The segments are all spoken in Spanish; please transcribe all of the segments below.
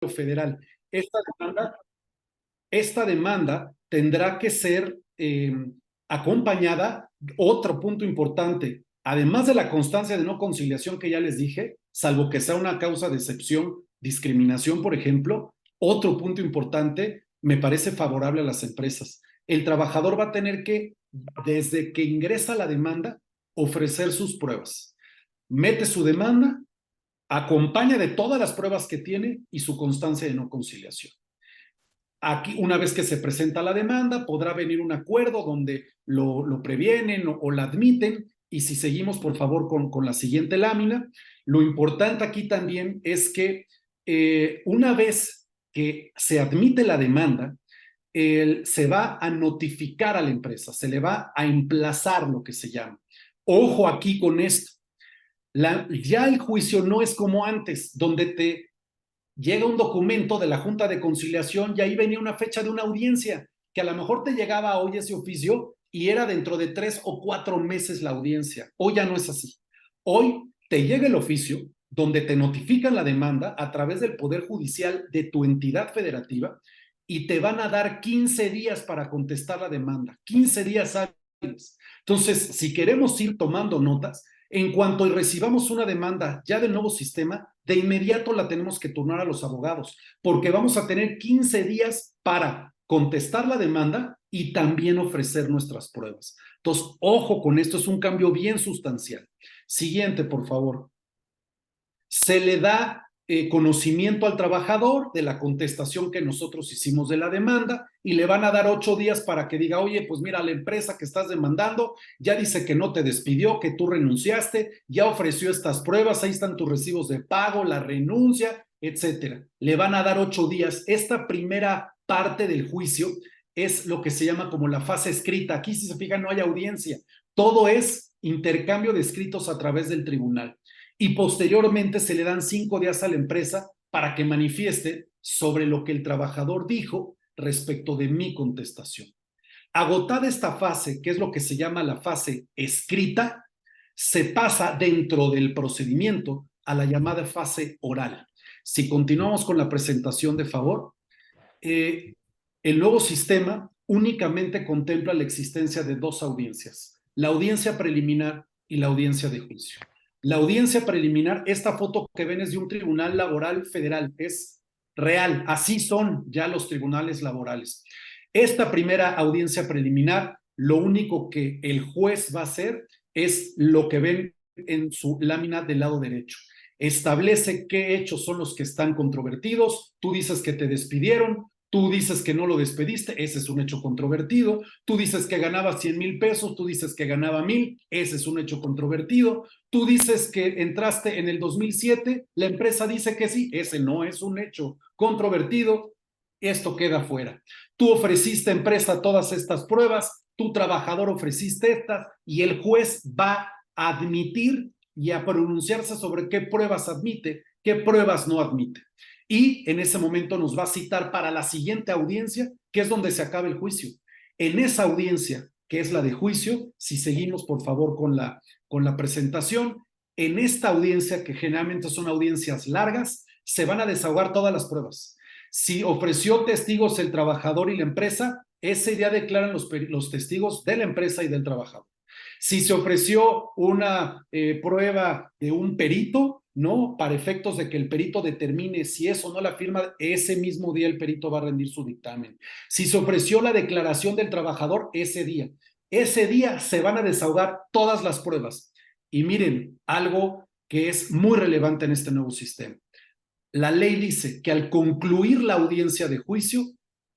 federal. Esta demanda tendrá que ser acompañada, otro punto importante, además de la constancia de no conciliación que ya les dije, salvo que sea una causa de excepción, discriminación, por ejemplo, otro punto importante me parece favorable a las empresas. El trabajador va a tener que, desde que ingresa la demanda, ofrecer sus pruebas. Mete su demanda, acompaña de todas las pruebas que tiene y su constancia de no conciliación. Aquí, una vez que se presenta la demanda, podrá venir un acuerdo donde lo previenen o la admiten. Y si seguimos, por favor, con la siguiente lámina, lo importante aquí también es que una vez que se admite la demanda, se va a notificar a la empresa, se le va a emplazar lo que se llama. Ojo aquí con esto. Ya el juicio no es como antes, donde te llega un documento de la Junta de Conciliación y ahí venía una fecha de una audiencia, que a lo mejor te llegaba hoy ese oficio y era dentro de 3 o 4 meses la audiencia. Hoy ya no es así. Hoy te llega el oficio donde te notifican la demanda a través del Poder Judicial de tu entidad federativa y te van a dar 15 días para contestar la demanda, 15 días hábiles. Entonces, si queremos ir tomando notas, en cuanto recibamos una demanda ya del nuevo sistema, de inmediato la tenemos que turnar a los abogados, porque vamos a tener 15 días para contestar la demanda y también ofrecer nuestras pruebas. Entonces, ojo con esto, es un cambio bien sustancial. Siguiente, por favor. Se le da conocimiento al trabajador de la contestación que nosotros hicimos de la demanda y le van a dar 8 días para que diga, oye, pues mira, la empresa que estás demandando ya dice que no te despidió, que tú renunciaste, ya ofreció estas pruebas, ahí están tus recibos de pago, la renuncia, etcétera. Le van a dar 8 días. Esta primera parte del juicio es lo que se llama como la fase escrita. Aquí, si se fijan, no hay audiencia. Todo es intercambio de escritos a través del tribunal. Y posteriormente se le dan 5 días a la empresa para que manifieste sobre lo que el trabajador dijo respecto de mi contestación. Agotada esta fase, que es lo que se llama la fase escrita, se pasa dentro del procedimiento a la llamada fase oral. Si continuamos con la presentación, de favor, el nuevo sistema únicamente contempla la existencia de 2 audiencias, la audiencia preliminar y la audiencia de juicio. La audiencia preliminar, esta foto que ven es de un tribunal laboral federal, es real, así son ya los tribunales laborales. Esta primera audiencia preliminar, lo único que el juez va a hacer es lo que ven en su lámina del lado derecho. Establece qué hechos son los que están controvertidos, tú dices que te despidieron, tú dices que no lo despediste, ese es un hecho controvertido. Tú dices que ganaba 100,000 pesos, tú dices que ganaba 1,000, ese es un hecho controvertido. Tú dices que entraste en el 2007, la empresa dice que sí, ese no es un hecho controvertido, esto queda fuera. Tú ofreciste, empresa, todas estas pruebas, tu trabajador ofreciste estas y el juez va a admitir y a pronunciarse sobre qué pruebas admite, qué pruebas no admite. Y en ese momento nos va a citar para la siguiente audiencia, que es donde se acaba el juicio. En esa audiencia, que es la de juicio, si seguimos por favor con la presentación, en esta audiencia, que generalmente son audiencias largas, se van a desahogar todas las pruebas. Si ofreció testigos el trabajador y la empresa, ese día declaran los testigos de la empresa y del trabajador. Si se ofreció una prueba de un perito, ¿no? Para efectos de que el perito determine si es o no la firma, ese mismo día el perito va a rendir su dictamen. Si se ofreció la declaración del trabajador, ese día se van a desahogar todas las pruebas. Y miren, algo que es muy relevante en este nuevo sistema. La ley dice que al concluir la audiencia de juicio,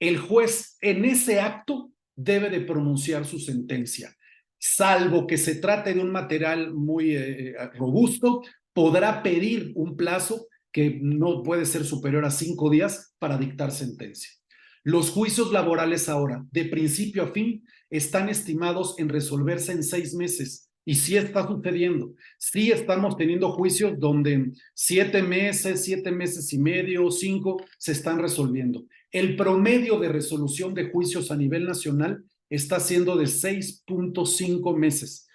el juez en ese acto debe de pronunciar su sentencia. Salvo que se trate de un material muy robusto, podrá pedir un plazo que no puede ser superior a 5 días para dictar sentencia. Los juicios laborales ahora, de principio a fin, están estimados en resolverse en 6 meses. Y sí está sucediendo. Sí estamos teniendo juicios donde 7 meses, 7 meses y medio, 5 se están resolviendo. El promedio de resolución de juicios a nivel nacional está siendo de 6.5 meses.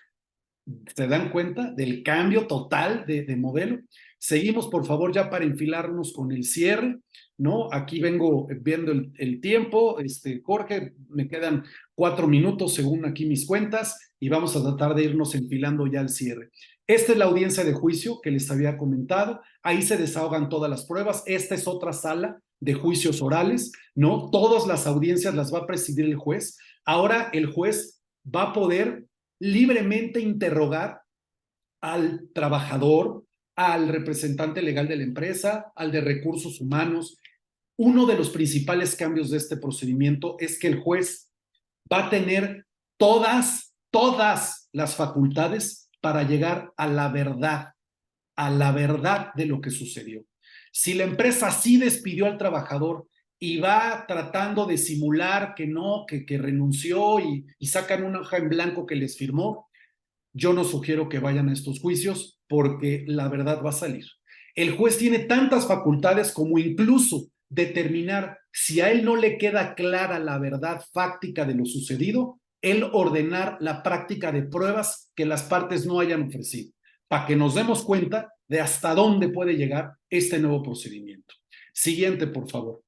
¿Se dan cuenta del cambio total de modelo? Seguimos, por favor, ya para enfilarnos con el cierre, ¿no? Aquí vengo viendo el tiempo, Jorge, me quedan 4 minutos según aquí mis cuentas y vamos a tratar de irnos enfilando ya al cierre. Esta es la audiencia de juicio que les había comentado, ahí se desahogan todas las pruebas, esta es otra sala de juicios orales, ¿no? Todas las audiencias las va a presidir el juez. Ahora el juez va a poder libremente interrogar al trabajador, al representante legal de la empresa, al de recursos humanos. Uno de los principales cambios de este procedimiento es que el juez va a tener todas las facultades para llegar a la verdad de lo que sucedió. Si la empresa sí despidió al trabajador y va tratando de simular que no, que renunció y sacan una hoja en blanco que les firmó, yo no sugiero que vayan a estos juicios porque la verdad va a salir. El juez tiene tantas facultades como incluso determinar si a él no le queda clara la verdad fáctica de lo sucedido, él ordenar la práctica de pruebas que las partes no hayan ofrecido, para que nos demos cuenta de hasta dónde puede llegar este nuevo procedimiento. Siguiente, por favor.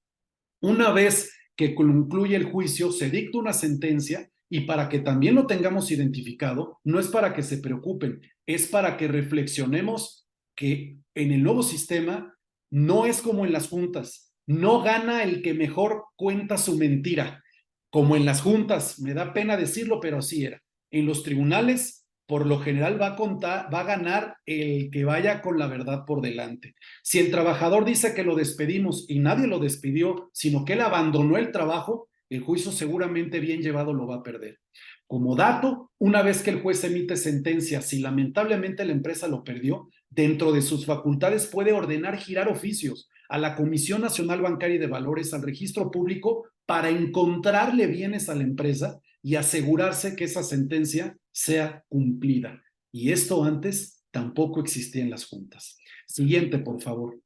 Una vez que concluye el juicio, se dicta una sentencia y para que también lo tengamos identificado, no es para que se preocupen, es para que reflexionemos que en el nuevo sistema no es como en las juntas, no gana el que mejor cuenta su mentira, como en las juntas, me da pena decirlo, pero así era. En los tribunales, por lo general va a ganar el que vaya con la verdad por delante. Si el trabajador dice que lo despedimos y nadie lo despidió, sino que él abandonó el trabajo, el juicio seguramente bien llevado lo va a perder. Como dato, una vez que el juez emite sentencia, si lamentablemente la empresa lo perdió, dentro de sus facultades puede ordenar girar oficios a la Comisión Nacional Bancaria y de Valores, al registro público, para encontrarle bienes a la empresa y asegurarse que esa sentencia sea cumplida. Y esto antes tampoco existía en las juntas. Siguiente, por favor.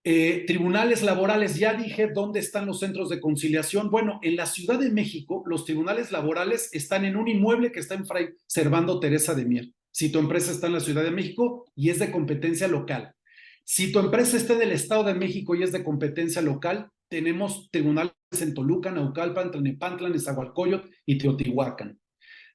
Tribunales laborales, ya dije dónde están los centros de conciliación. Bueno, en la Ciudad de México, los tribunales laborales están en un inmueble que está en Fray Servando Teresa de Mier. Si tu empresa está en la Ciudad de México y es de competencia local. Si tu empresa está en el Estado de México y es de competencia local, tenemos tribunales en Toluca, Naucalpan, Tlalnepantla, Nezahualcóyotl y Teotihuacán.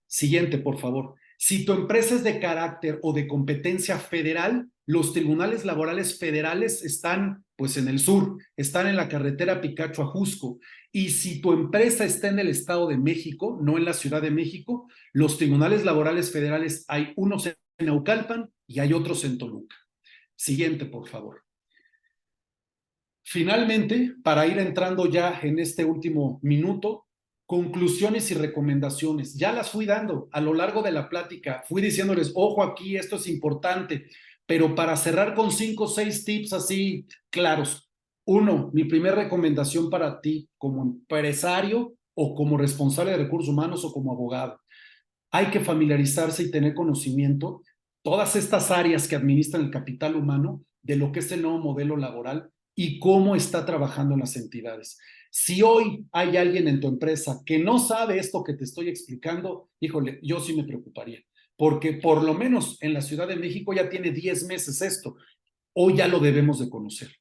Siguiente, por favor. Si tu empresa es de carácter o de competencia federal, los tribunales laborales federales están pues en el sur, están en la carretera Picacho a Jusco. Y si tu empresa está en el Estado de México, no en la Ciudad de México, los tribunales laborales federales hay unos en Naucalpan y hay otros en Toluca. Siguiente, por favor. Finalmente, para ir entrando ya en este último minuto, conclusiones y recomendaciones. Ya las fui dando a lo largo de la plática, fui diciéndoles, ojo aquí, esto es importante, pero para cerrar con 5 o 6 tips así claros. Uno, mi primera recomendación para ti como empresario o como responsable de recursos humanos o como abogado. Hay que familiarizarse y tener conocimiento todas estas áreas que administran el capital humano de lo que es el nuevo modelo laboral y cómo está trabajando en las entidades. Si hoy hay alguien en tu empresa que no sabe esto que te estoy explicando, híjole, yo sí me preocuparía, porque por lo menos en la Ciudad de México ya tiene 10 meses esto, o ya lo debemos de conocer.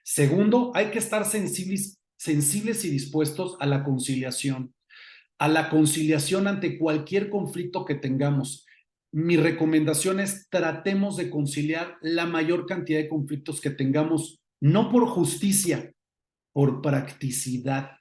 Segundo, hay que estar sensibles y dispuestos a la conciliación ante cualquier conflicto que tengamos. Mi recomendación es tratemos de conciliar la mayor cantidad de conflictos que tengamos, no por justicia, por practicidad.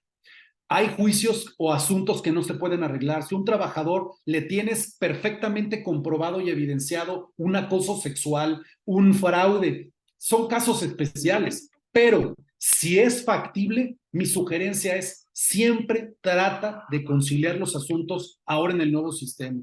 Hay juicios o asuntos que no se pueden arreglar. Si un trabajador le tienes perfectamente comprobado y evidenciado un acoso sexual, un fraude, son casos especiales, pero si es factible, mi sugerencia es siempre trata de conciliar los asuntos ahora en el nuevo sistema.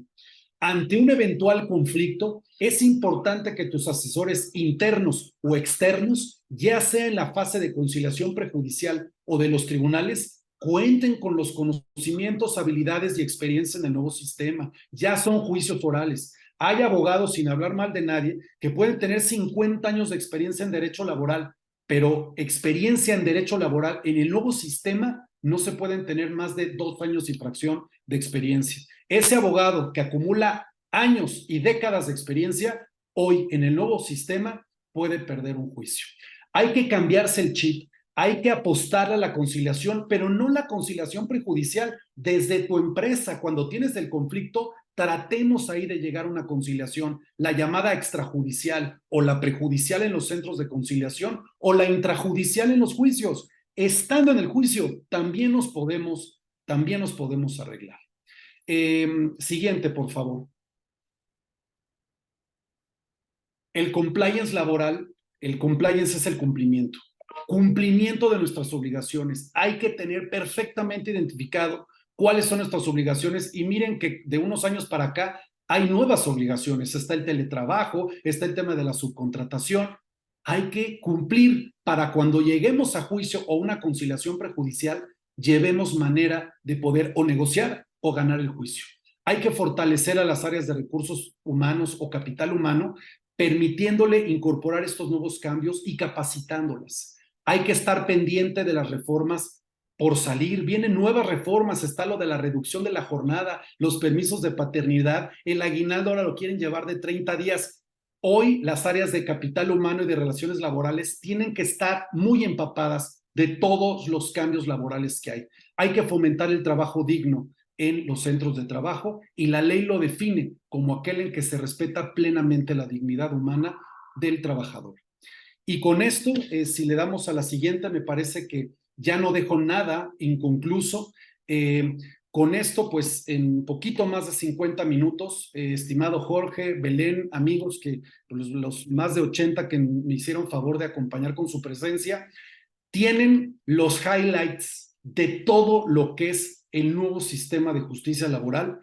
Ante un eventual conflicto, es importante que tus asesores internos o externos, ya sea en la fase de conciliación prejudicial o de los tribunales, cuenten con los conocimientos, habilidades y experiencia en el nuevo sistema. Ya son juicios orales. Hay abogados, sin hablar mal de nadie, que pueden tener 50 años de experiencia en derecho laboral, pero experiencia en derecho laboral en el nuevo sistema no se pueden tener más de 2 años y fracción de experiencia. Ese abogado que acumula años y décadas de experiencia hoy en el nuevo sistema puede perder un juicio. Hay que cambiarse el chip, hay que apostar a la conciliación, pero no la conciliación prejudicial. Desde tu empresa, cuando tienes el conflicto, tratemos ahí de llegar a una conciliación, la llamada extrajudicial o la prejudicial en los centros de conciliación o la intrajudicial en los juicios. Estando en el juicio, también nos podemos arreglar. Siguiente, por favor. El compliance laboral, el compliance es el cumplimiento. Cumplimiento de nuestras obligaciones. Hay que tener perfectamente identificado cuáles son nuestras obligaciones y miren que de unos años para acá hay nuevas obligaciones. Está el teletrabajo, está el tema de la subcontratación. Hay que cumplir para cuando lleguemos a juicio o una conciliación prejudicial, llevemos manera de poder o negociar o ganar el juicio. Hay que fortalecer a las áreas de recursos humanos o capital humano, permitiéndole incorporar estos nuevos cambios y capacitándoles. Hay que estar pendiente de las reformas por salir. Vienen nuevas reformas, está lo de la reducción de la jornada, los permisos de paternidad, el aguinaldo ahora lo quieren llevar de 30 días. Hoy las áreas de capital humano y de relaciones laborales tienen que estar muy empapadas de todos los cambios laborales que hay. Hay que fomentar el trabajo digno en los centros de trabajo y la ley lo define como aquel en que se respeta plenamente la dignidad humana del trabajador. Y con esto, si le damos a la siguiente, me parece que ya no dejo nada inconcluso. Con esto, pues en poquito más de 50 minutos, estimado Jorge, Belén, amigos, que los más de 80 que me hicieron favor de acompañar con su presencia, tienen los highlights de todo lo que es el nuevo sistema de justicia laboral,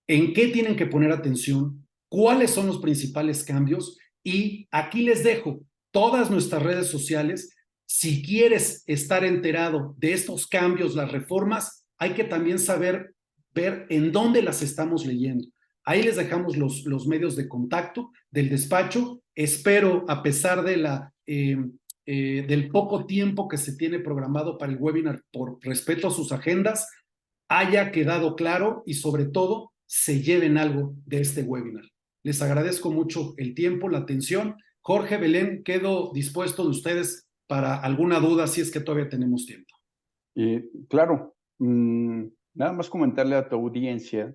en qué tienen que poner atención, cuáles son los principales cambios y aquí les dejo todas nuestras redes sociales. Si quieres estar enterado de estos cambios, las reformas, hay que también saber ver en dónde las estamos leyendo. Ahí les dejamos los medios de contacto del despacho. Espero, a pesar de del poco tiempo que se tiene programado para el webinar por respeto a sus agendas, haya quedado claro y sobre todo se lleven algo de este webinar. Les agradezco mucho el tiempo, la atención. Jorge, Belén, quedo dispuesto de ustedes para alguna duda si es que todavía tenemos tiempo. Claro, nada más comentarle a tu audiencia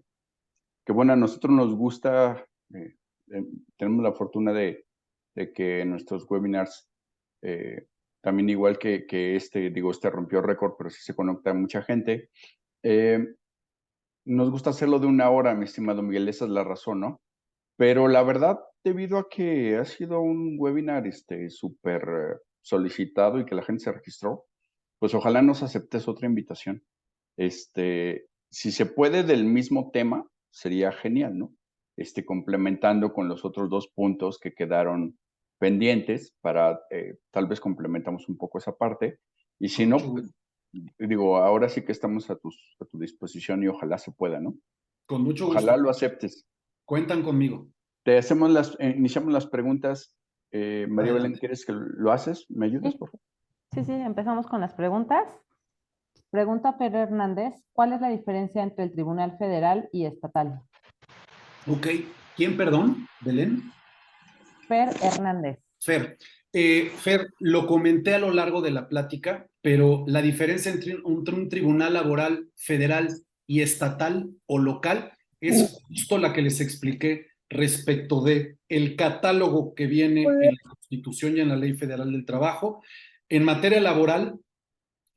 que, bueno, a nosotros nos gusta, tenemos la fortuna de que nuestros webinars, también igual que este rompió récord, pero sí se conecta mucha gente. Nos gusta hacerlo de 1 hora, mi estimado Miguel, esa es la razón, ¿no? Pero la verdad, debido a que ha sido un webinar súper solicitado y que la gente se registró, pues ojalá nos aceptes otra invitación. Si se puede del mismo tema, sería genial, ¿no? Complementando con los otros 2 puntos que quedaron pendientes para, tal vez complementamos un poco esa parte. Y si no, pues, digo, ahora sí que estamos a tu disposición y ojalá se pueda, ¿no? Con mucho gusto. Ojalá lo aceptes. Cuentan conmigo. Iniciamos las preguntas. María Belén, ¿quieres que lo haces? ¿Me ayudas, Sí. por favor? Sí, empezamos con las preguntas. Pregunta Pedro Hernández, ¿cuál es la diferencia entre el Tribunal Federal y Estatal? Ok, ¿quién, perdón? ¿Belén? Fer Hernández. Fer. Fer, lo comenté a lo largo de la plática, pero la diferencia entre un tribunal laboral federal y estatal o local es justo la que les expliqué respecto de el catálogo que viene en la Constitución y en la Ley Federal del Trabajo. En materia laboral,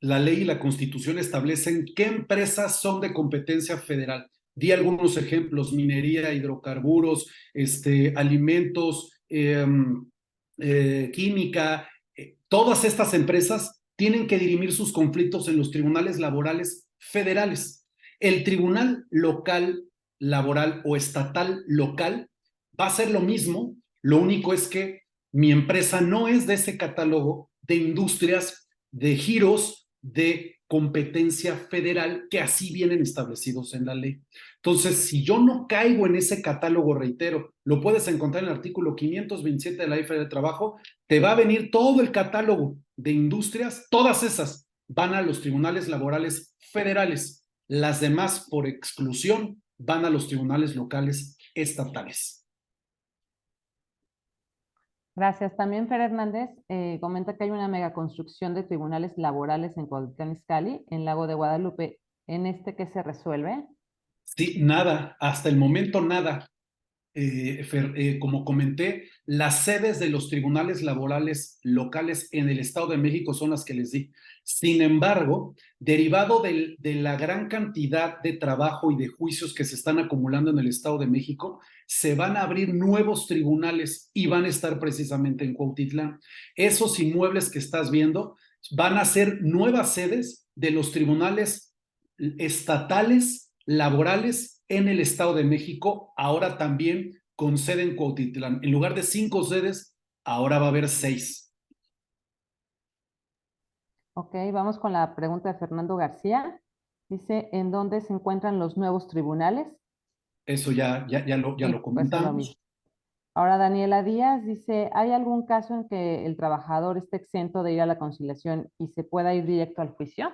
la ley y la Constitución establecen qué empresas son de competencia federal. Di algunos ejemplos: minería, hidrocarburos, alimentos, química. Todas estas empresas tienen que dirimir sus conflictos en los tribunales laborales federales. El tribunal local laboral o estatal local va a ser lo mismo, lo único es que mi empresa no es de ese catálogo de industrias, de giros de competencia federal que así vienen establecidos en la ley. Entonces, si yo no caigo en ese catálogo, reitero, lo puedes encontrar en el artículo 527 de la Ley Federal del Trabajo, te va a venir todo el catálogo de industrias, todas esas van a los tribunales laborales federales, las demás por exclusión van a los tribunales locales estatales. Gracias. También Fer Hernández comenta que hay una megaconstrucción de tribunales laborales en Cuautitlán Izcalli, en Lago de Guadalupe. ¿En este qué se resuelve? Sí, nada, hasta el momento nada. Como comenté, las sedes de los tribunales laborales locales en el Estado de México son las que les di. Sin embargo, derivado de la gran cantidad de trabajo y de juicios que se están acumulando en el Estado de México, se van a abrir nuevos tribunales y van a estar precisamente en Cuautitlán. Esos inmuebles que estás viendo van a ser nuevas sedes de los tribunales estatales laborales en el Estado de México, ahora también con sede en Cuautitlán. En lugar de 5 sedes, ahora va a haber 6. Ok, vamos con la pregunta de Fernando García. Dice, ¿en dónde se encuentran los nuevos tribunales? Eso ya lo Sí, pues es lo mismo. comentamos. Ahora Daniela Díaz dice, ¿hay algún caso en que el trabajador esté exento de ir a la conciliación y se pueda ir directo al juicio?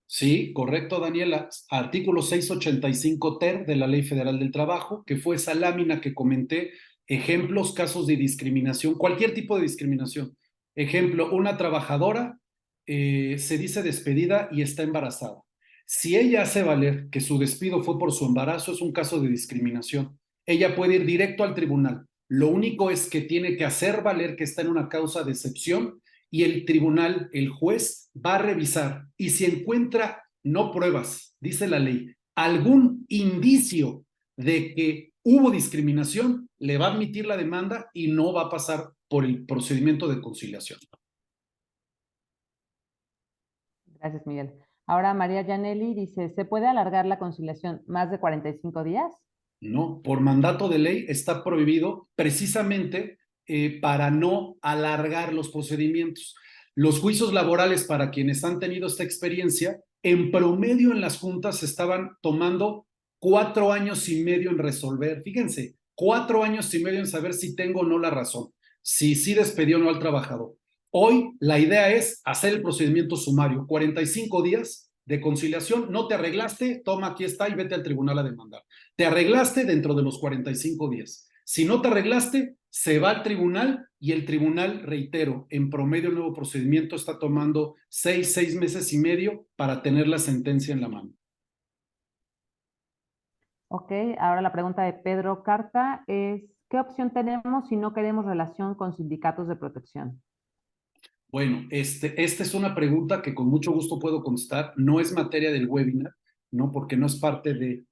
Sí, correcto, Daniela. Artículo 685 ter de la Ley Federal del Trabajo, que fue esa lámina que comenté, ejemplos, casos de discriminación, cualquier tipo de discriminación. Ejemplo, una trabajadora se dice despedida y está embarazada. Si ella hace valer que su despido fue por su embarazo, es un caso de discriminación. Ella puede ir directo al tribunal. Lo único es que tiene que hacer valer que está en una causa de excepción y el tribunal, el juez, va a revisar y si encuentra no pruebas, dice la ley, algún indicio de que hubo discriminación, le va a admitir la demanda y no va a pasar por el procedimiento de conciliación. Gracias, Miguel. Ahora María Yaneli dice, ¿se puede alargar la conciliación más de 45 días? No, por mandato de ley está prohibido precisamente para no alargar los procedimientos. Los juicios laborales para quienes han tenido esta experiencia, en promedio en las juntas se estaban tomando 4 años y medio en resolver. Fíjense, 4 años y medio en saber si tengo o no la razón, si sí despedió o no al trabajador. Hoy la idea es hacer el procedimiento sumario, 45 días de conciliación, no te arreglaste, toma, aquí está y vete al tribunal a demandar. Te arreglaste dentro de los 45 días. Si no te arreglaste, se va al tribunal y el tribunal, reitero, en promedio el nuevo procedimiento está tomando 6 meses y medio para tener la sentencia en la mano. Ok, ahora la pregunta de Pedro Carta es, ¿qué opción tenemos si no queremos relación con sindicatos de protección? Bueno, esta es una pregunta que con mucho gusto puedo contestar. No es materia del webinar, ¿no? Porque no es parte de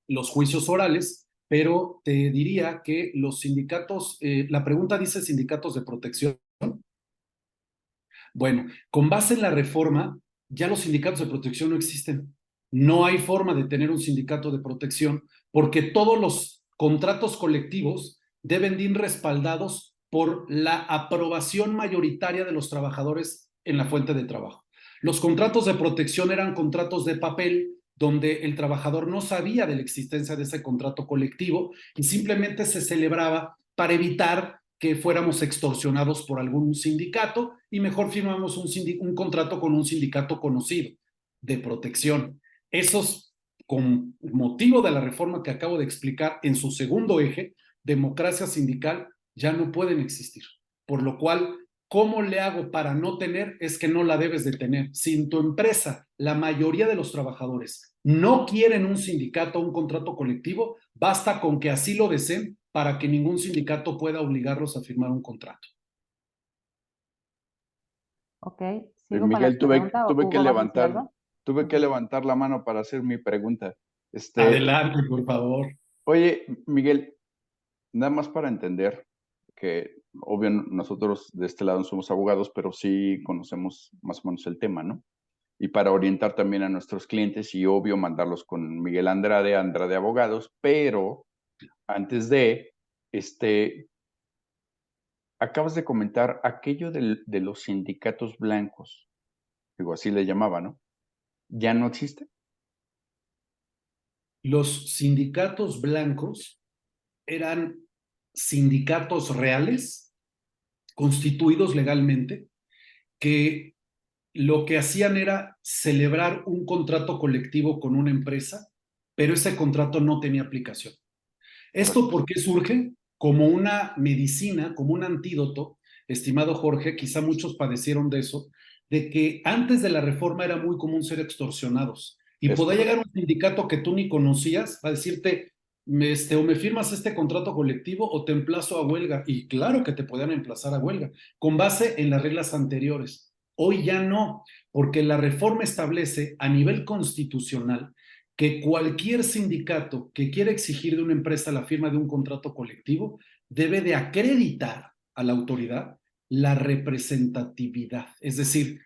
los juicios orales, pero te diría que los sindicatos, la pregunta dice sindicatos de protección. Bueno, con base en la reforma, ya los sindicatos de protección no existen. No hay forma de tener un sindicato de protección porque todos los contratos colectivos deben de ir respaldados por la aprobación mayoritaria de los trabajadores en la fuente de trabajo. Los contratos de protección eran contratos de papel donde el trabajador no sabía de la existencia de ese contrato colectivo y simplemente se celebraba para evitar que fuéramos extorsionados por algún sindicato y mejor firmamos un contrato con un sindicato conocido de protección. Esos, con motivo de la reforma que acabo de explicar en su segundo eje, democracia sindical, ya no pueden existir. Por lo cual, ¿cómo le hago para no tener? Es que no la debes de tener. Si en tu empresa la mayoría de los trabajadores no quieren un sindicato o un contrato colectivo, basta con que así lo deseen para que ningún sindicato pueda obligarlos a firmar un contrato. Ok, ¿sigo con la Miguel, pregunta o Hugo vas a decir algo? tuve que levantar la mano para hacer mi pregunta. Adelante, por favor. Oye, Miguel, nada más para entender que, obvio, nosotros de este lado no somos abogados, pero sí conocemos más o menos el tema, ¿no? Y para orientar también a nuestros clientes y, obvio, mandarlos con Miguel Andrade, Andrade Abogados, pero antes de, acabas de comentar aquello de los sindicatos blancos, digo, así le llamaba, ¿no? ¿Ya no existe? Los sindicatos blancos eran sindicatos reales, constituidos legalmente, que lo que hacían era celebrar un contrato colectivo con una empresa, pero ese contrato no tenía aplicación. ¿Esto por qué surge? Como una medicina, como un antídoto estimado Jorge, quizá muchos padecieron de eso, de que antes de la reforma era muy común ser extorsionados. Y Es podía llegar correcto. un sindicato que tú ni conocías a decirte, o me firmas este contrato colectivo o te emplazo a huelga. Y claro que te podían emplazar a huelga, con base en las reglas anteriores. Hoy ya no, porque la reforma establece a nivel constitucional que cualquier sindicato que quiera exigir de una empresa la firma de un contrato colectivo debe de acreditar a la autoridad la representatividad. Es decir,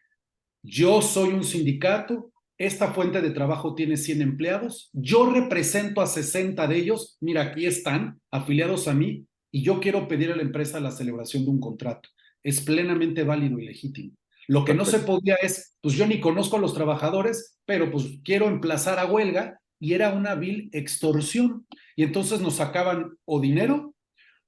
yo soy un sindicato, esta fuente de trabajo tiene 100 empleados, yo represento a 60 de ellos, mira, aquí están afiliados a mí y yo quiero pedir a la empresa la celebración de un contrato. Es plenamente válido y legítimo. Lo que no se Perfecto. podía es, pues yo ni conozco a los trabajadores, pero pues quiero emplazar a huelga y era una vil extorsión. Y entonces nos sacaban o dinero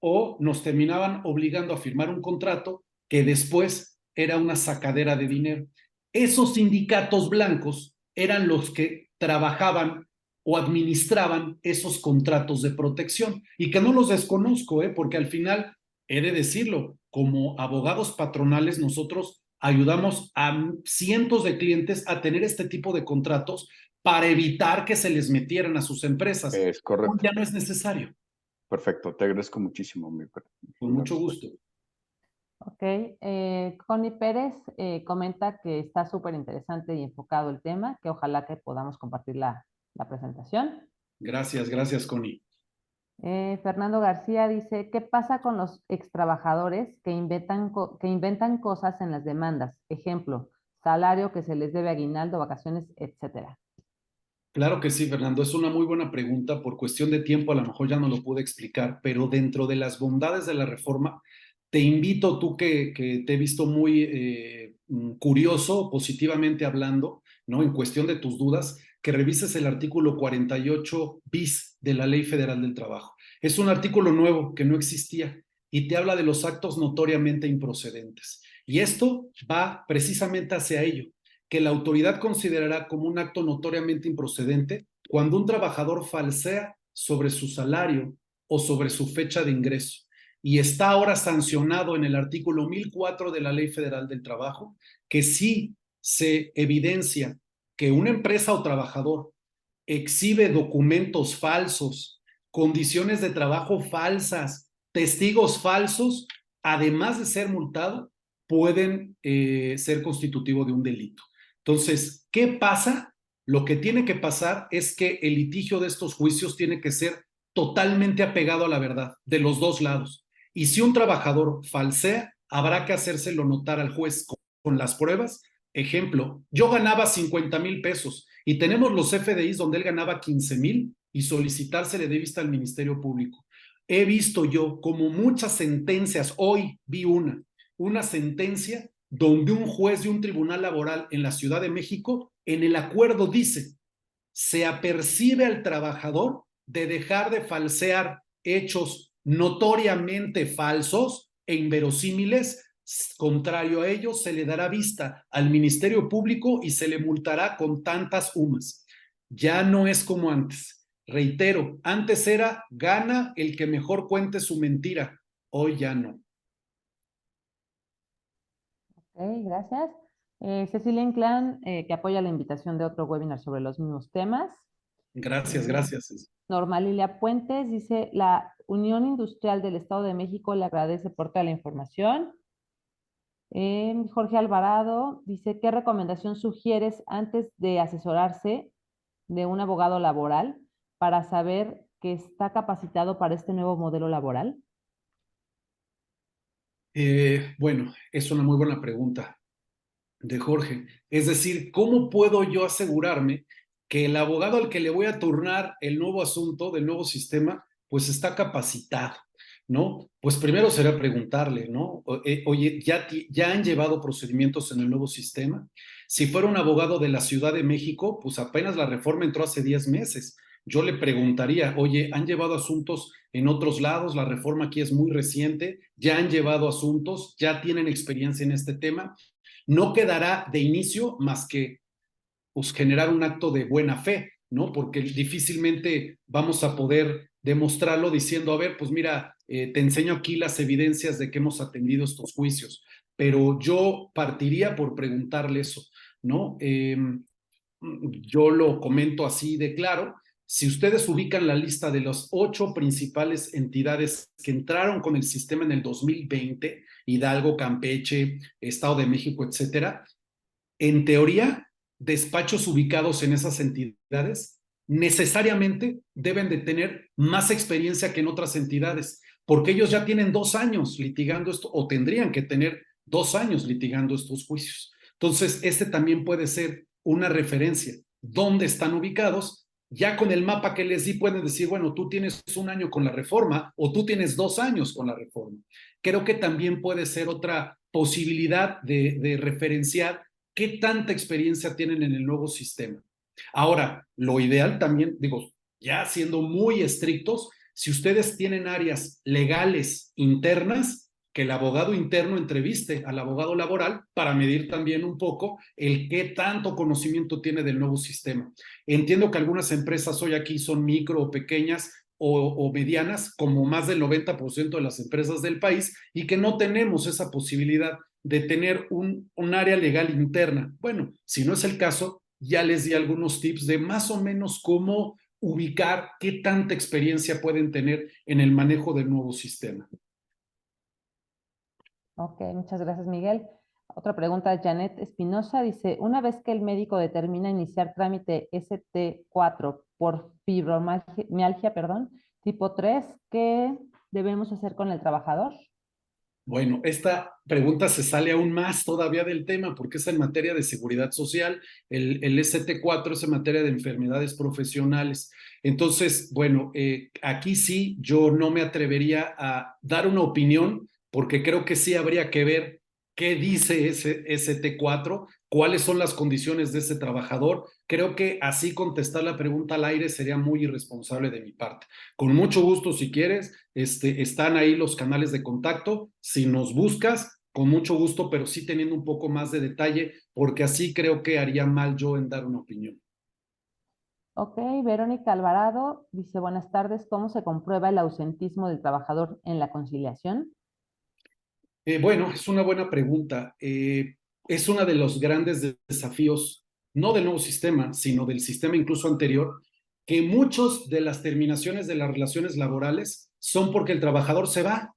o nos terminaban obligando a firmar un contrato que después era una sacadera de dinero. Esos sindicatos blancos eran los que trabajaban o administraban esos contratos de protección y que no los desconozco, porque al final, he de decirlo, como abogados patronales nosotros ayudamos a cientos de clientes a tener este tipo de contratos para evitar que se les metieran a sus empresas. Es Hoy correcto. ya no es necesario. Perfecto. Te agradezco muchísimo Con la mucho respuesta. gusto. Ok, Connie Pérez comenta que está súper interesante y enfocado el tema, que ojalá que podamos compartir la presentación. Gracias, gracias, Connie. Fernando García dice, ¿qué pasa con los extrabajadores que inventan cosas en las demandas? Ejemplo, salario que se les debe aguinaldo, vacaciones, etcétera. Claro que sí, Fernando. Es una muy buena pregunta. Por cuestión de tiempo, a lo mejor ya no lo pude explicar, pero dentro de las bondades de la reforma, te invito, tú que te he visto muy curioso, positivamente hablando, ¿no? En cuestión de tus dudas, que revises el artículo 48 bis de la Ley Federal del Trabajo. Es un artículo nuevo que no existía y te habla de los actos notoriamente improcedentes. Y esto va precisamente hacia ello, que la autoridad considerará como un acto notoriamente improcedente cuando un trabajador falsea sobre su salario o sobre su fecha de ingreso. Y está ahora sancionado en el artículo 1004 de la Ley Federal del Trabajo, que si se evidencia que una empresa o trabajador exhibe documentos falsos, condiciones de trabajo falsas, testigos falsos, además de ser multado, pueden ser constitutivo de un delito. Entonces, ¿qué pasa? Lo que tiene que pasar es que el litigio de estos juicios tiene que ser totalmente apegado a la verdad, de los dos lados. Y si un trabajador falsea, habrá que hacérselo notar al juez con las pruebas. Ejemplo, yo ganaba 50,000 pesos y tenemos los FDIs donde él ganaba 15,000 y solicitársele de vista al Ministerio Público. He visto yo como muchas sentencias, hoy vi una sentencia donde un juez de un tribunal laboral en la Ciudad de México, en el acuerdo dice, se apercibe al trabajador de dejar de falsear hechos notoriamente falsos e inverosímiles. Contrario a ello, se le dará vista al Ministerio Público y se le multará con tantas UMAS. Ya no es como antes. Reitero, antes era gana el que mejor cuente su mentira. Hoy ya no. Ok, gracias. Cecilia Inclán, que apoya la invitación de otro webinar sobre los mismos temas. Gracias, gracias. Norma Lilia Puentes dice, la Unión Industrial del Estado de México le agradece por toda la información. Jorge Alvarado dice, ¿qué recomendación sugieres antes de asesorarse de un abogado laboral para saber que está capacitado para este nuevo modelo laboral? Bueno, es una muy buena pregunta de Jorge. Es decir, ¿cómo puedo yo asegurarme que el abogado al que le voy a turnar el nuevo asunto del nuevo sistema, pues está capacitado, ¿no? Pues primero será preguntarle, ¿no? Oye, ¿ya han llevado procedimientos en el nuevo sistema? Si fuera un abogado de la Ciudad de México, pues apenas la reforma entró hace 10 meses. Yo le preguntaría, oye, ¿han llevado asuntos en otros lados? La reforma aquí es muy reciente, ¿ya han llevado asuntos? ¿Ya tienen experiencia en este tema? No quedará de inicio más que pues, generar un acto de buena fe. ¿no? Porque difícilmente vamos a poder demostrarlo diciendo, a ver, pues mira, te enseño aquí las evidencias de que hemos atendido estos juicios, pero yo partiría por preguntarle eso, ¿no? Yo lo comento así de claro. Si ustedes ubican la lista de las 8 principales entidades que entraron con el sistema en el 2020, Hidalgo, Campeche, Estado de México, etcétera, en teoría, despachos ubicados en esas entidades necesariamente deben de tener más experiencia que en otras entidades, porque ellos ya tienen 2 años litigando esto, o tendrían que tener 2 años litigando estos juicios. Entonces, este también puede ser una referencia. ¿Dónde están ubicados? Ya con el mapa que les di pueden decir, bueno, tú tienes 1 año con la reforma o tú tienes 2 años con la reforma. Creo que también puede ser otra posibilidad de referenciar qué tanta experiencia tienen en el nuevo sistema. Ahora, lo ideal también, digo, ya siendo muy estrictos, si ustedes tienen áreas legales internas, que el abogado interno entreviste al abogado laboral para medir también un poco el qué tanto conocimiento tiene del nuevo sistema. Entiendo que algunas empresas hoy aquí son micro o pequeñas o medianas, como más del 90% de las empresas del país, y que no tenemos esa posibilidad de tener un área legal interna. Bueno, si no es el caso, ya les di algunos tips de más o menos cómo ubicar qué tanta experiencia pueden tener en el manejo del nuevo sistema. Ok, muchas gracias, Miguel. Otra pregunta, Janet Espinosa dice, una vez que el médico determina iniciar trámite ST4 por fibromialgia, tipo 3, ¿qué debemos hacer con el trabajador? Bueno, esta pregunta se sale aún más todavía del tema porque es en materia de seguridad social, el ST4 es en materia de enfermedades profesionales. Entonces, bueno, aquí sí yo no me atrevería a dar una opinión porque creo que sí habría que ver qué dice ese ST4, cuáles son las condiciones de ese trabajador. Creo que así contestar la pregunta al aire sería muy irresponsable de mi parte. Con mucho gusto, si quieres, están ahí los canales de contacto. Si nos buscas, con mucho gusto, pero sí teniendo un poco más de detalle, porque así creo que haría mal yo en dar una opinión. Ok, Verónica Alvarado dice, buenas tardes, ¿cómo se comprueba el ausentismo del trabajador en la conciliación? Bueno, es una buena pregunta. Es uno de los grandes desafíos, no del nuevo sistema, sino del sistema incluso anterior, que muchos de las terminaciones de las relaciones laborales son porque el trabajador se va.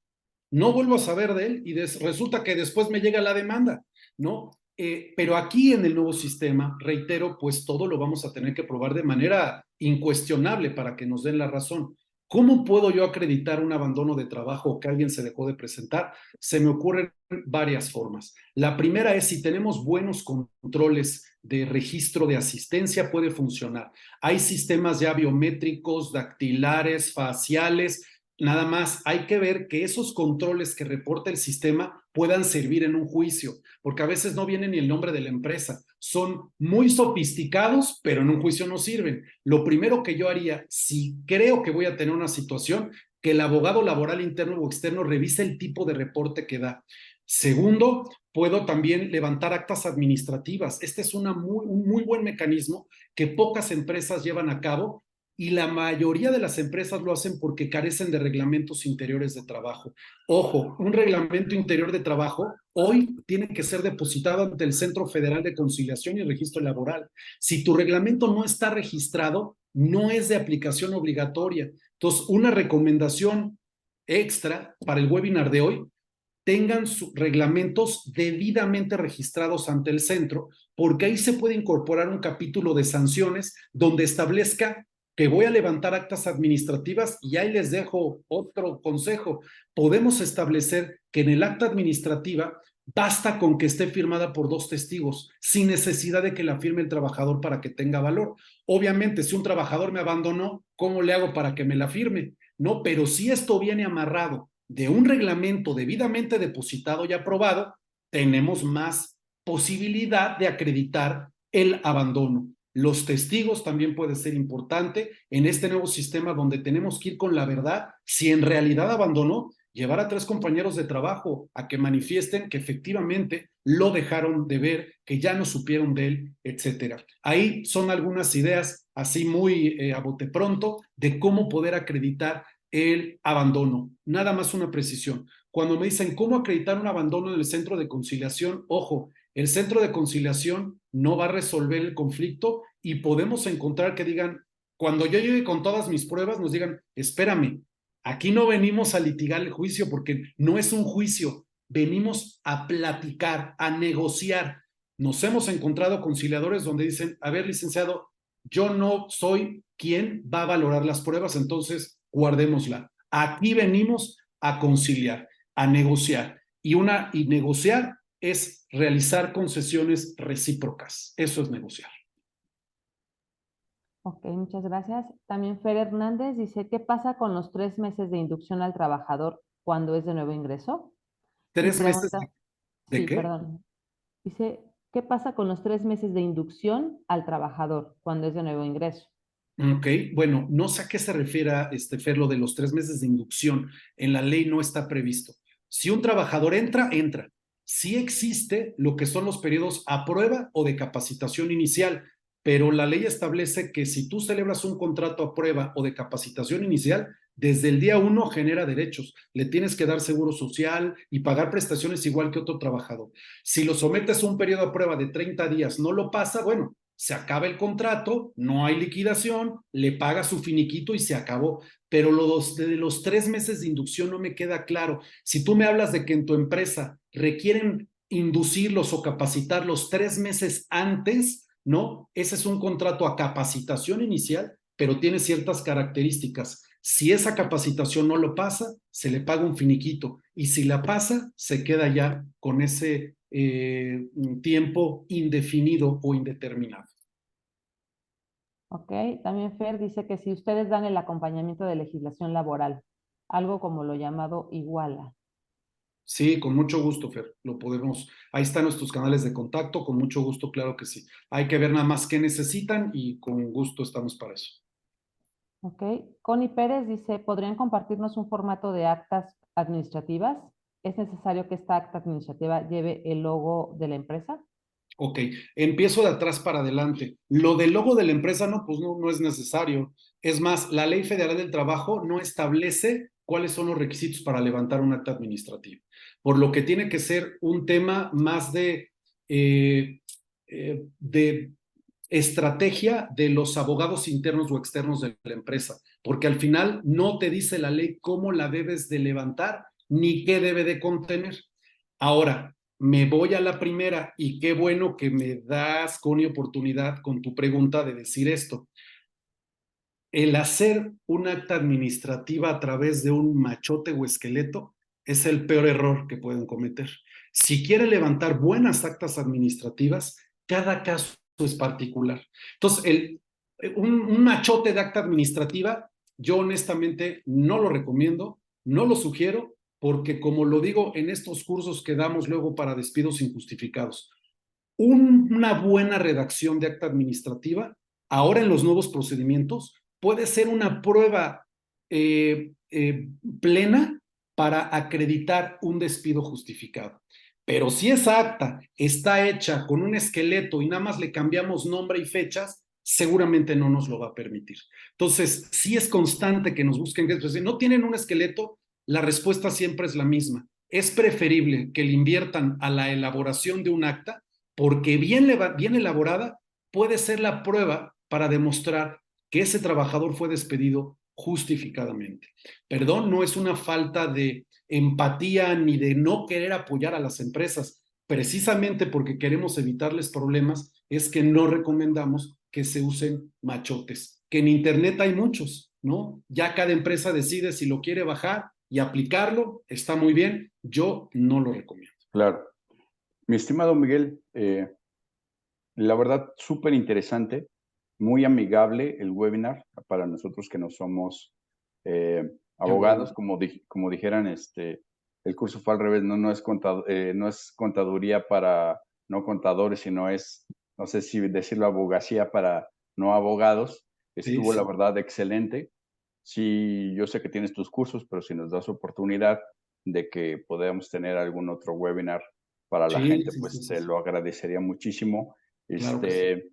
No vuelvo a saber de él y resulta que después me llega la demanda, ¿no? Pero aquí en el nuevo sistema, reitero, pues todo lo vamos a tener que probar de manera incuestionable para que nos den la razón. ¿Cómo puedo yo acreditar un abandono de trabajo o que alguien se dejó de presentar? Se me ocurren varias formas. La primera es si tenemos buenos controles de registro de asistencia, puede funcionar. Hay sistemas ya biométricos, dactilares, faciales. Nada más hay que ver que esos controles que reporta el sistema puedan servir en un juicio, porque a veces no viene ni el nombre de la empresa. Son muy sofisticados, pero en un juicio no sirven. Lo primero que yo haría, si creo que voy a tener una situación, que el abogado laboral interno o externo revise el tipo de reporte que da. Segundo, puedo también levantar actas administrativas. Este es un muy buen mecanismo que pocas empresas llevan a cabo y la mayoría de las empresas lo hacen porque carecen de reglamentos interiores de trabajo. Ojo, un reglamento interior de trabajo hoy tiene que ser depositado ante el Centro Federal de Conciliación y Registro Laboral. Si tu reglamento no está registrado, no es de aplicación obligatoria. Entonces, una recomendación extra para el webinar de hoy: tengan sus reglamentos debidamente registrados ante el centro, porque ahí se puede incorporar un capítulo de sanciones donde establezca que voy a levantar actas administrativas, y ahí les dejo otro consejo. Podemos establecer que en el acta administrativa basta con que esté firmada por 2 testigos, sin necesidad de que la firme el trabajador para que tenga valor. Obviamente, si un trabajador me abandonó, ¿cómo le hago para que me la firme? No, pero si esto viene amarrado de un reglamento debidamente depositado y aprobado, tenemos más posibilidad de acreditar el abandono. Los testigos también puede ser importante en este nuevo sistema donde tenemos que ir con la verdad. Si en realidad abandonó, llevar a 3 compañeros de trabajo a que manifiesten que efectivamente lo dejaron de ver, que ya no supieron de él, etcétera. Ahí son algunas ideas así muy a bote pronto de cómo poder acreditar el abandono. Nada más una precisión. Cuando me dicen cómo acreditar un abandono en el centro de conciliación, ojo, el centro de conciliación no va a resolver el conflicto y podemos encontrar que digan, cuando yo llegue con todas mis pruebas, nos digan, espérame, aquí no venimos a litigar el juicio porque no es un juicio, venimos a platicar, a negociar. Nos hemos encontrado conciliadores donde dicen, a ver, licenciado, yo no soy quien va a valorar las pruebas, entonces guardémosla. Aquí venimos a conciliar, a negociar. Y negociar es realizar concesiones recíprocas. Eso es negociar. Ok, muchas gracias. También Fer Hernández dice, ¿qué pasa con los 3 meses de inducción al trabajador cuando es de nuevo ingreso? Y 3 meses pregunta, de sí, qué? perdón. Dice, ¿qué pasa con los 3 meses de inducción al trabajador cuando es de nuevo ingreso? Ok, bueno, no sé a qué se refiere Fer, lo de los 3 meses de inducción. En la ley no está previsto. Si un trabajador entra, entra. Sí existe lo que son los periodos a prueba o de capacitación inicial, pero la ley establece que si tú celebras un contrato a prueba o de capacitación inicial, desde el día 1 genera derechos. Le tienes que dar seguro social y pagar prestaciones igual que otro trabajador. Si lo sometes a un periodo a prueba de 30 días, no lo pasa, bueno, se acaba el contrato, no hay liquidación, le paga su finiquito y se acabó. Pero de los 3 meses de inducción no me queda claro. Si tú me hablas de que en tu empresa requieren inducirlos o capacitarlos 3 meses antes, ¿no? Ese es un contrato a capacitación inicial, pero tiene ciertas características. Si esa capacitación no lo pasa, se le paga un finiquito. Y si la pasa, se queda ya con ese tiempo indefinido o indeterminado. Ok, también Fer dice que si ustedes dan el acompañamiento de legislación laboral, algo como lo llamado iguala. Sí, con mucho gusto, Fer, lo podemos. Ahí están nuestros canales de contacto, con mucho gusto, claro que sí. Hay que ver nada más qué necesitan y con gusto estamos para eso. Ok, Connie Pérez dice, ¿podrían compartirnos un formato de actas administrativas? ¿Es necesario que esta acta administrativa lleve el logo de la empresa? Ok, empiezo de atrás para adelante. Lo del logo de la empresa, no, pues no es necesario. Es más, la Ley Federal del Trabajo no establece cuáles son los requisitos para levantar un acta administrativa, por lo que tiene que ser un tema más de estrategia de los abogados internos o externos de la empresa, porque al final no te dice la ley cómo la debes de levantar ni qué debe de contener. Ahora, me voy a la primera y qué bueno que me das, Connie, oportunidad con tu pregunta de decir esto. El hacer un acta administrativa a través de un machote o esqueleto es el peor error que pueden cometer. Si quiere levantar buenas actas administrativas, cada caso es particular. Entonces, un machote de acta administrativa, yo honestamente no lo recomiendo, no lo sugiero, porque como lo digo en estos cursos que damos luego para despidos injustificados, una buena redacción de acta administrativa, ahora en los nuevos procedimientos, puede ser una prueba plena para acreditar un despido justificado. Pero si esa acta está hecha con un esqueleto y nada más le cambiamos nombre y fechas, seguramente no nos lo va a permitir. Entonces, si es constante que nos busquen, si no tienen un esqueleto, la respuesta siempre es la misma. Es preferible que le inviertan a la elaboración de un acta porque bien elaborada puede ser la prueba para demostrar que ese trabajador fue despedido justificadamente. Perdón, no es una falta de empatía ni de no querer apoyar a las empresas. Precisamente porque queremos evitarles problemas, es que no recomendamos que se usen machotes, que en Internet hay muchos, ¿no? Ya cada empresa decide si lo quiere bajar y aplicarlo, está muy bien, yo no lo recomiendo. Claro. Mi estimado Miguel, la verdad, súper interesante, muy amigable el webinar para nosotros que no somos abogados, Bueno, como dijeran, el curso fue al revés, no es contaduría para no contadores, sino es, no sé si decirlo, abogacía para no abogados. sí, Estuvo, la sí. verdad, excelente. Sí, yo sé que tienes tus cursos, pero si nos das oportunidad de que podamos tener algún otro webinar para la Sí, gente, sí, sí, pues sí, te sí. lo agradecería muchísimo. Claro que sí. Este,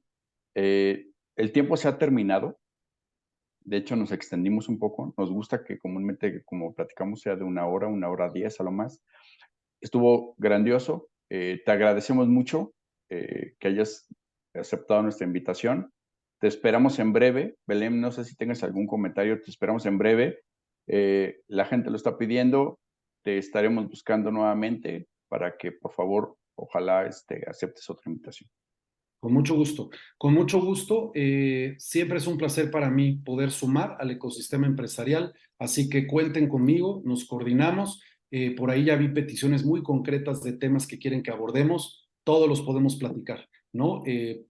eh, El tiempo se ha terminado. De hecho, nos extendimos un poco. Nos gusta que comúnmente, como platicamos, sea de 1 10 a lo más. Estuvo grandioso. Te agradecemos mucho que hayas aceptado nuestra invitación. Te esperamos en breve. Belén, no sé si tengas algún comentario. Te esperamos en breve. La gente lo está pidiendo. Te estaremos buscando nuevamente para que, por favor, ojalá aceptes otra invitación. Con mucho gusto. Con mucho gusto. Siempre es un placer para mí poder sumar al ecosistema empresarial, así que cuenten conmigo, nos coordinamos. Por ahí ya vi peticiones muy concretas de temas que quieren que abordemos. Todos los podemos platicar, ¿no?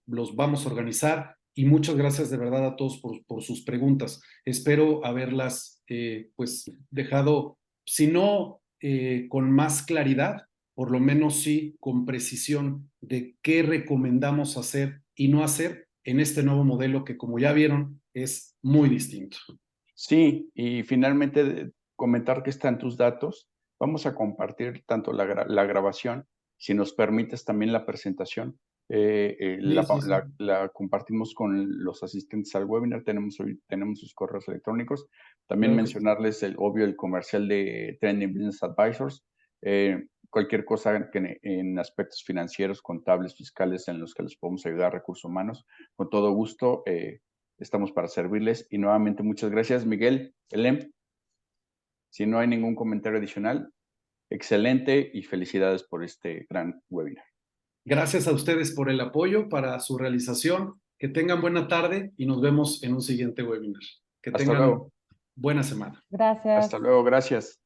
Los vamos a organizar y muchas gracias de verdad a todos por sus preguntas. Espero haberlas pues dejado, si no con más claridad, por lo menos sí con precisión de qué recomendamos hacer y no hacer en este nuevo modelo que, como ya vieron, es muy distinto. Sí, y finalmente comentar que están tus datos. Vamos a compartir tanto la grabación, si nos permites también la presentación. La compartimos con los asistentes al webinar. Tenemos sus correos electrónicos. También Claro. mencionarles el comercial de Trending Business Advisors. Cualquier cosa en aspectos financieros, contables, fiscales, en los que les podemos ayudar, recursos humanos, con todo gusto. Estamos para servirles. Y nuevamente, muchas gracias, Miguel, Belén. Si no hay ningún comentario adicional, excelente y felicidades por este gran webinar. Gracias a ustedes por el apoyo para su realización. Que tengan buena tarde y nos vemos en un siguiente webinar. Que Hasta tengan luego. buena semana. Gracias. Hasta luego, gracias.